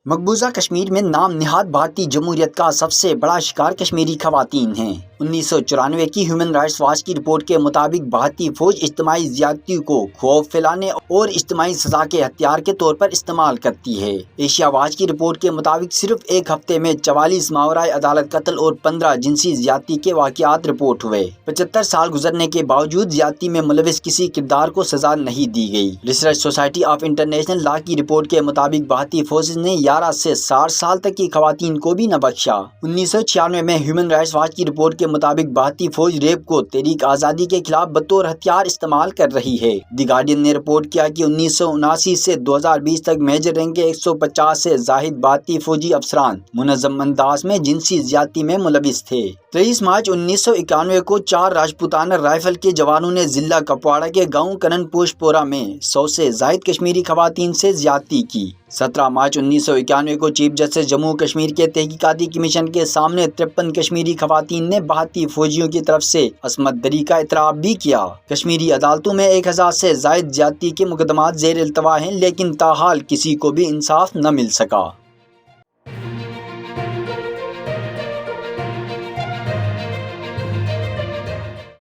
مقبوضہ کشمیر میں نام نہاد بھارتی جمہوریت کا سب سے بڑا شکار کشمیری خواتین ہیں۔ 1994 کی ہیومن رائٹس واچ کی رپورٹ کے مطابق بھارتی فوج اجتماعی زیادتی کو خوف پھیلانے اور اجتماعی سزا کے ہتھیار کے طور پر استعمال کرتی ہے۔ ایشیا واچ کی رپورٹ کے مطابق صرف ایک ہفتے میں 44 ماورائے عدالت قتل اور 15 جنسی زیادتی کے واقعات رپورٹ ہوئے۔ 75 سال گزرنے کے باوجود زیادتی میں ملوث کسی کردار کو سزا نہیں دی گئی۔ Research society of international law کی رپورٹ کے مطابق بھارتی فوج نے 11 سے 60 سال تک کی خواتین کو بھی نہ بخشا۔ 1996 میں ہیومن رائٹس واچ کی رپورٹ کے مطابق بھارتی فوج ریپ کو تحریک آزادی کے خلاف بطور ہتھیار استعمال کر رہی ہے۔ دی گارڈین نے رپورٹ کیا کہ 1979 سے 2020 تک میجر رینک کے 150 سے زائد بھارتی فوجی افسران منظم انداز میں جنسی زیادتی میں ملوث تھے۔ 23 مارچ 1991 کو 4 راجپوتانہ رائفل کے جوانوں نے ضلع کپواڑہ کے گاؤں کنن پوش پورہ میں 100 سے زائد کشمیری خواتین سے زیادتی کی۔ 17 مارچ 1991 کو چیف جسٹس جموں کشمیر کے تحقیقاتی کمیشن کے سامنے 53 کشمیری خواتین نے بھارتی فوجیوں کی طرف سے عصمت دری کا اعتراف بھی کیا۔ کشمیری عدالتوں میں 1000 سے زائد زیادتی کے مقدمات زیر التوا ہیں، لیکن تاحال کسی کو بھی انصاف نہ مل سکا۔